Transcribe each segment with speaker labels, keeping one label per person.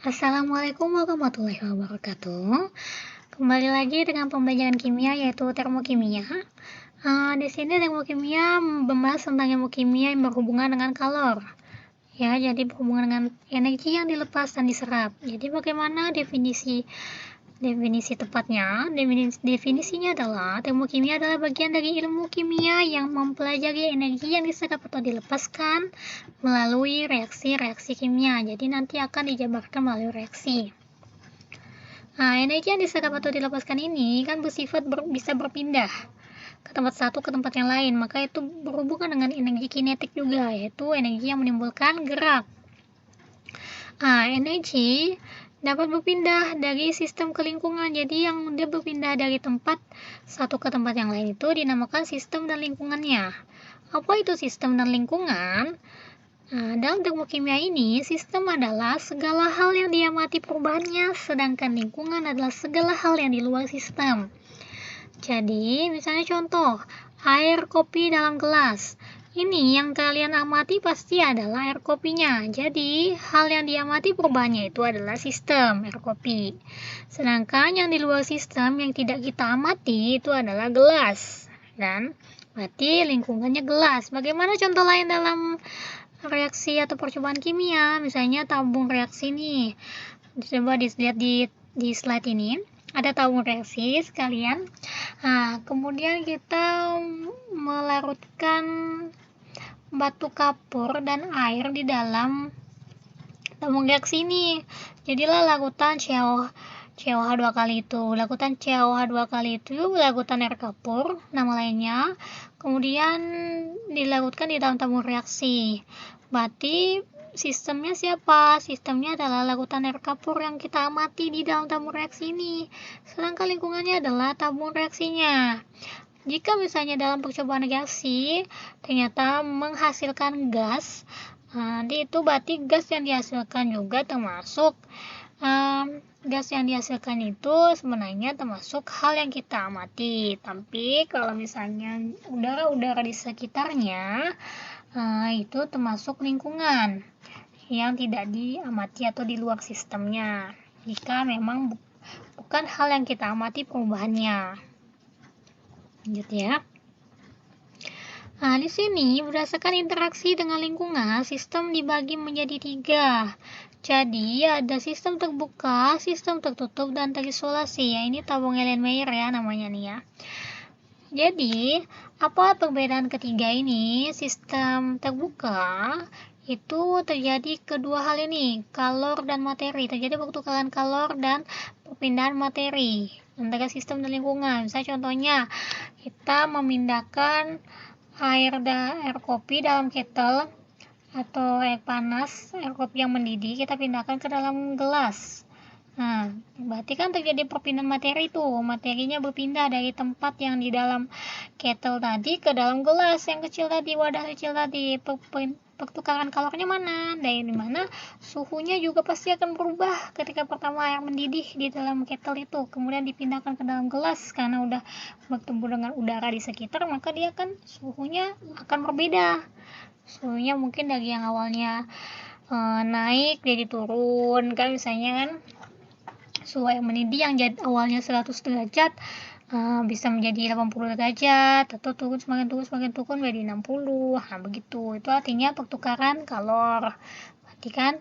Speaker 1: Assalamualaikum warahmatullahi wabarakatuh. Kembali lagi dengan pembelajaran kimia yaitu termokimia. Di sini termokimia membahas tentang ilmu kimia yang berhubungan dengan kalor. Ya, jadi berhubungan dengan energi yang dilepas dan diserap. Jadi bagaimana definisi tepatnya? Definisinya adalah termokimia adalah bagian dari ilmu kimia yang mempelajari energi yang diserap atau dilepaskan melalui reaksi-reaksi kimia. Jadi nanti akan dijabarkan melalui reaksi. Energi yang diserap atau dilepaskan ini kan bersifat bisa berpindah ke tempat satu ke tempat yang lain, maka itu berhubungan dengan energi kinetik juga, yaitu energi yang menimbulkan gerak. Energi dapat berpindah dari sistem ke lingkungan, jadi yang dia berpindah dari tempat satu ke tempat yang lain itu dinamakan sistem dan lingkungannya. Apa itu sistem dan lingkungan? Dalam termokimia ini, sistem adalah segala hal yang diamati perubahannya, sedangkan lingkungan adalah segala hal yang di luar sistem. Jadi, misalnya contoh, air kopi dalam gelas. Ini yang kalian amati pasti adalah air kopinya. Jadi, hal yang diamati perubahannya itu adalah sistem air kopi. Sedangkan yang di luar sistem yang tidak kita amati itu adalah gelas. Dan berarti lingkungannya gelas. Bagaimana contoh lain dalam reaksi atau percobaan kimia? Misalnya tabung reaksi nih. Coba dilihat di slide ini. Ada tabung reaksi sekalian. Kemudian kita melarutkan batu kapur dan air di dalam tabung reaksi ini. Jadilah larutan COH 2 kali itu. Larutan COH 2 kali itu larutan air kapur, nama lainnya. Kemudian dilarutkan di dalam tabung reaksi. Berarti sistemnya siapa? Sistemnya adalah larutan air kapur yang kita amati di dalam tabung reaksi ini. Sedangkan lingkungannya adalah tabung reaksinya. Jika misalnya dalam percobaan reaksi ternyata menghasilkan gas, nanti itu berarti gas yang dihasilkan juga termasuk gas yang dihasilkan itu sebenarnya termasuk hal yang kita amati. Tapi kalau misalnya udara-udara di sekitarnya itu termasuk lingkungan yang tidak diamati atau di luar sistemnya. Jika memang bukan hal yang kita amati perubahannya. Lanjut ya. Di sini berdasarkan interaksi dengan lingkungan, sistem dibagi menjadi 3. Jadi ada sistem terbuka, sistem tertutup, dan terisolasi. Ya, ini tabung Erlenmeyer ya namanya nih ya. Jadi apa perbedaan ketiga ini? Sistem terbuka itu terjadi kedua hal ini, kalor dan materi. Terjadi pertukaran kalor dan perpindahan materi antara sistem dan lingkungan. Misalnya contohnya kita memindahkan air kopi dalam kettle atau air panas, air kopi yang mendidih kita pindahkan ke dalam gelas. Berarti kan terjadi perpindahan materi tuh. Materinya berpindah dari tempat yang di dalam kettle tadi ke dalam gelas yang kecil tadi, wadah kecil tadi. Pertukaran kalornya mana? Dari mana? Suhunya juga pasti akan berubah ketika pertama air mendidih di dalam kettle itu, kemudian dipindahkan ke dalam gelas karena udah bertemu dengan udara di sekitar, maka dia kan suhunya akan berbeda. Suhunya mungkin dari yang awalnya naik jadi turun kan, misalnya kan suhu air mendidih yang awalnya 100 derajat bisa menjadi 80 derajat atau semakin turun menjadi 60. Begitu. Itu artinya pertukaran kalor. Berarti kan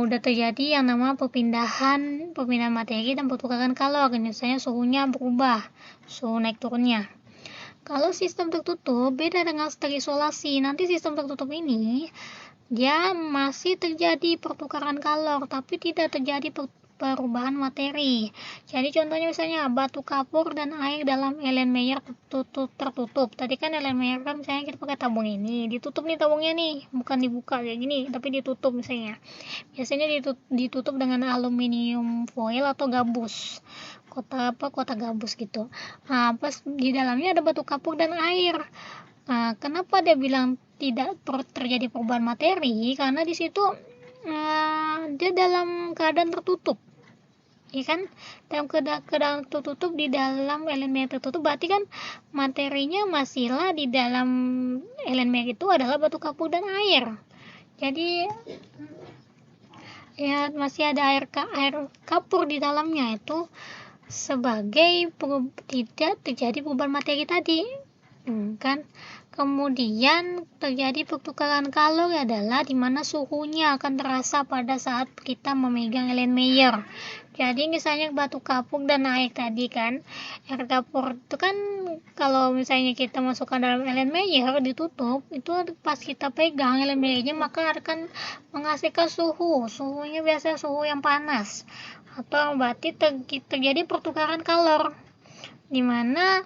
Speaker 1: udah terjadi yang namanya perpindahan materi dan pertukaran kalor. Misalnya suhunya berubah, suhu naik turunnya. Kalau sistem tertutup beda dengan terisolasi. Nanti sistem tertutup ini dia masih terjadi pertukaran kalor tapi tidak terjadi perubahan materi. Jadi contohnya misalnya batu kapur dan air dalam Erlenmeyer tertutup. Tadi kan Erlenmeyer kan misalnya kita pakai tabung ini, ditutup nih tabungnya nih, bukan dibuka kayak gini, tapi ditutup misalnya. Biasanya ditutup dengan aluminium foil atau gabus. Kota gabus gitu. Pas di dalamnya ada batu kapur dan air. Kenapa dia bilang tidak terjadi perubahan materi? Karena di situ dia dalam keadaan tertutup, ya kan? Dalam keadaan tertutup, di dalam elemen tertutup, berarti kan materinya masihlah di dalam elemen itu adalah batu kapur dan air. Jadi ya masih ada air kapur di dalamnya, itu sebagai tidak terjadi perubahan materi tadi, kan. Kemudian terjadi pertukaran kalori adalah di mana suhunya akan terasa pada saat kita memegang Erlenmeyer. Jadi misalnya batu kapur dan air tadi kan, air kapur itu kan kalau misalnya kita masukkan dalam Erlenmeyer ditutup, itu pas kita pegang Erlenmeyernya maka akan menghasilkan suhunya biasa suhu yang panas, atau berarti terjadi pertukaran kalor, di mana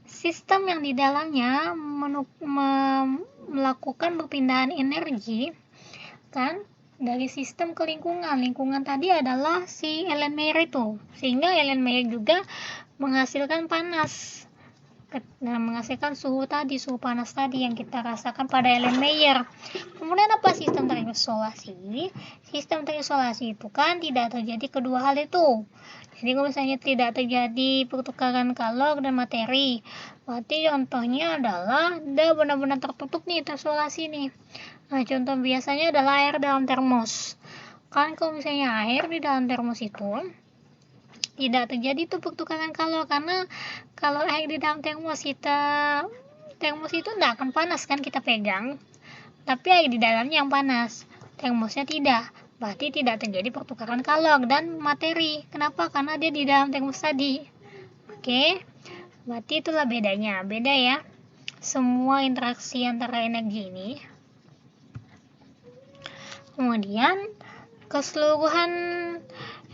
Speaker 1: sistem yang di dalamnya melakukan perpindahan energi kan dari sistem ke lingkungan tadi adalah si Erlenmeyer itu, sehingga Erlenmeyer juga menghasilkan panas dan menghasilkan suhu panas tadi yang kita rasakan pada Erlenmeyer. Kemudian apa sistem terisolasi? Sistem terisolasi itu kan tidak terjadi kedua hal itu. Jadi kalau misalnya tidak terjadi pertukaran kalor dan materi, berarti contohnya adalah dia benar-benar tertutup nih, terisolasi nih. Nah, contoh biasanya adalah air dalam termos. Kan kalau misalnya air di dalam termos itu tidak terjadi tuh pertukaran kalor, karena kalau air di dalam termos itu tidak akan panas kan kita pegang, tapi air di dalamnya yang panas, termosnya tidak. Berarti tidak terjadi pertukaran kalor dan materi. Kenapa? Karena dia di dalam termos tadi. Oke, berarti itulah bedanya. Beda ya. Semua interaksi antara energi ini. Kemudian keseluruhan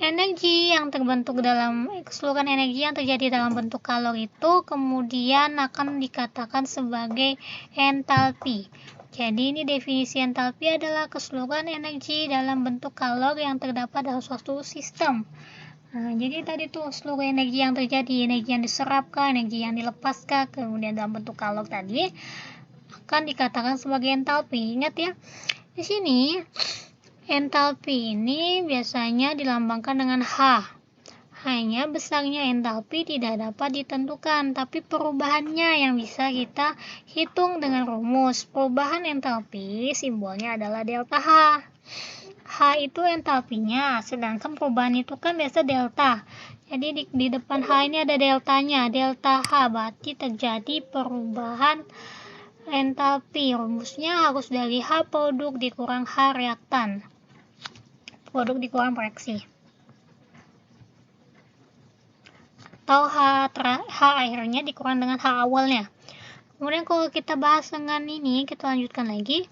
Speaker 1: energi yang terjadi dalam bentuk kalor itu kemudian akan dikatakan sebagai entalpi. Jadi ini definisi entalpi adalah keseluruhan energi dalam bentuk kalor yang terdapat dalam suatu sistem. Nah, jadi tadi tuh seluruh energi yang terjadi, energi yang diserapkan, energi yang dilepaskan, kemudian dalam bentuk kalor tadi akan dikatakan sebagai entalpi. Ingat ya, di sini entalpi ini biasanya dilambangkan dengan H. Hanya besarnya entalpi tidak dapat ditentukan, tapi perubahannya yang bisa kita hitung dengan rumus. Perubahan entalpi simbolnya adalah delta H. H itu entalpinya, sedangkan perubahan itu kan biasa delta. Jadi di depan H ini ada deltanya, delta H, berarti terjadi perubahan entalpi. Rumusnya harus dari H produk dikurang H reaktan. Produk dikurang reaksi. Atau H akhirnya dikurang dengan H awalnya. Kemudian kalau kita bahas dengan ini, kita lanjutkan lagi.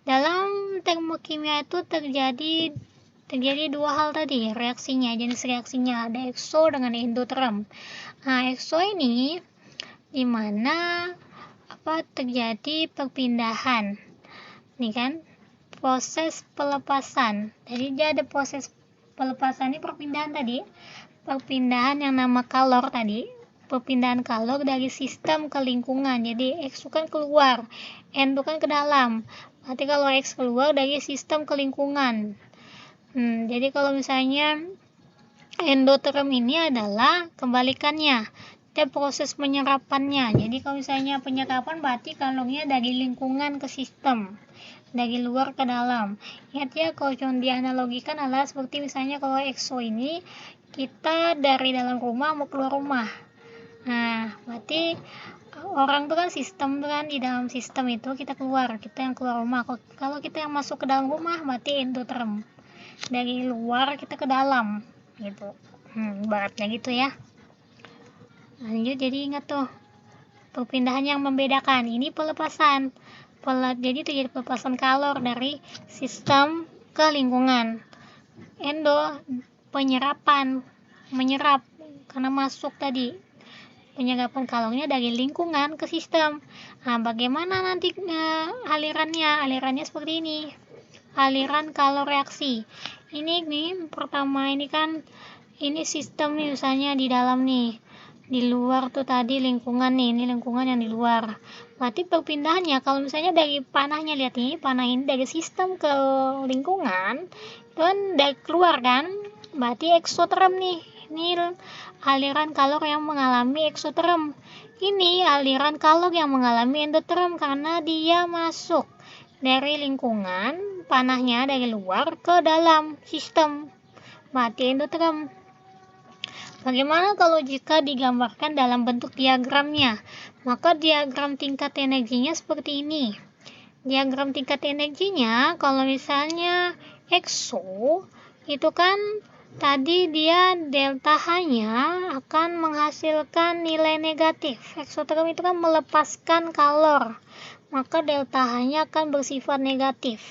Speaker 1: Dalam termokimia itu terjadi dua hal tadi, reaksinya, jenis reaksinya ada ekso dengan endoterm. Nah, ekso ini dimana terjadi perpindahan. Nih kan, proses pelepasan. Jadi dia ada proses pelepasan, ini perpindahan tadi. Perpindahan yang nama kalor tadi. Perpindahan kalor dari sistem ke lingkungan. Jadi X itu kan keluar, N itu kan ke dalam. Berarti kalau X keluar dari sistem ke lingkungan. Jadi kalau misalnya endoterm ini adalah kebalikannya. Dia proses penyerapannya. Jadi kalau misalnya penyerapan berarti kalornya dari lingkungan ke sistem, dari luar ke dalam. Ingat ya, kalau contoh dianalogikan adalah seperti misalnya kalau EXO ini kita dari dalam rumah mau keluar rumah. Nah, berarti orang itu kan sistem tuh kan, di dalam sistem itu kita yang keluar rumah. Kalau kita yang masuk ke dalam rumah berarti endoterm. Dari luar kita ke dalam gitu. Ibaratnya gitu ya. Lanjut, jadi ingat tuh perpindahan yang membedakan. Ini pelepasan. Jadi terjadi pelepasan kalor dari sistem ke lingkungan. Endo penyerapan, menyerap karena masuk tadi. Penyerapan kalornya dari lingkungan ke sistem. Nah, bagaimana nanti alirannya? Alirannya seperti ini. Aliran kalor reaksi. Ini nih pertama ini kan ini sistem nih, misalnya di dalam nih. Di luar tuh tadi lingkungan nih, ini lingkungan yang di luar. Berarti perpindahannya kalau misalnya dari panahnya, lihat nih, panah ini dari sistem ke lingkungan, itu kan dari keluar kan, berarti eksoterm nih. Ini aliran kalor yang mengalami eksoterm. Ini aliran kalor yang mengalami endoterm karena dia masuk dari lingkungan panahnya dari luar ke dalam sistem, berarti endoterm. Bagaimana kalau jika digambarkan dalam bentuk diagramnya? Maka diagram tingkat energinya seperti ini. Diagram tingkat energinya, kalau misalnya EXO, itu kan tadi dia delta H-nya akan menghasilkan nilai negatif. Eksoterm itu kan melepaskan kalor, maka delta H-nya akan bersifat negatif.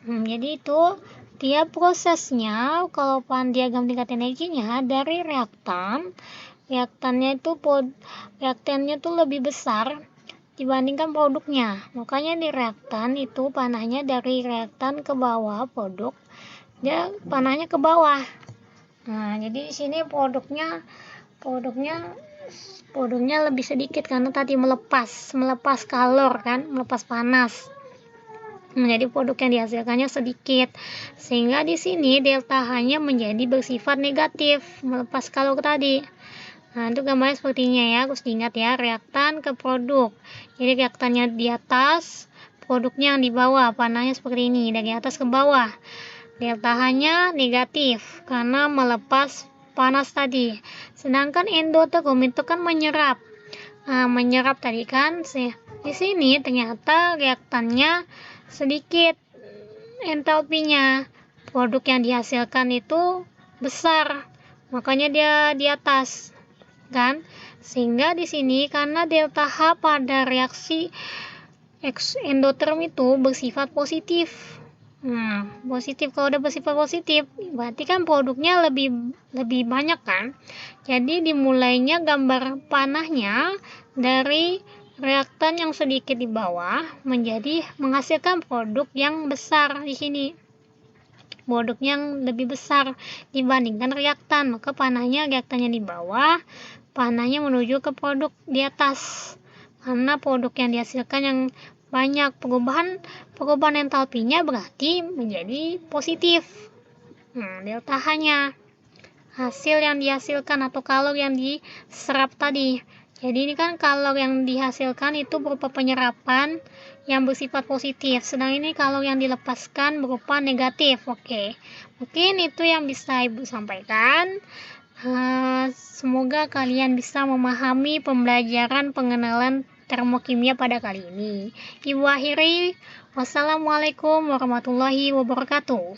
Speaker 1: Jadi itu dia prosesnya, kalau diagram tingkat energinya dari reaktannya itu lebih besar dibandingkan produknya. Makanya di reaktan itu panahnya dari reaktan ke bawah, produk dia panahnya ke bawah. Nah, jadi di sini produknya lebih sedikit karena tadi melepas kalor kan, melepas panas. Jadi produk yang dihasilkannya sedikit, sehingga di sini delta H-nya menjadi bersifat negatif, melepas kalor tadi. Nah, itu gambarnya sepertinya ya, harus diingat ya, reaktan ke produk. Jadi reaktannya di atas, produknya yang di bawah, panahnya seperti ini, dari atas ke bawah. Delta H-nya negatif karena melepas panas tadi. Sedangkan endoterm itu kan menyerap. Menyerap tadi kan, di sini ternyata reaktannya sedikit entalpinya, produk yang dihasilkan itu besar, makanya dia di atas kan, sehingga di sini karena delta H pada reaksi endoterm itu bersifat positif. Positif, kalau udah bersifat positif berarti kan produknya lebih banyak kan. Jadi dimulainya gambar panahnya dari reaktan yang sedikit di bawah menjadi menghasilkan produk yang besar di sini. Produk yang lebih besar dibandingkan reaktan, maka panahnya reaktannya di bawah, panahnya menuju ke produk di atas. Karena produk yang dihasilkan yang banyak, perubahan entalpinya berarti menjadi positif. Delta H-nya hasil yang dihasilkan atau kalor yang diserap tadi. Jadi ini kan kalor yang dihasilkan itu berupa penyerapan yang bersifat positif, sedang ini kalor yang dilepaskan berupa negatif. Oke, mungkin itu yang bisa Ibu sampaikan. Semoga kalian bisa memahami pembelajaran pengenalan termokimia pada kali ini. Ibu akhiri, wassalamualaikum warahmatullahi wabarakatuh.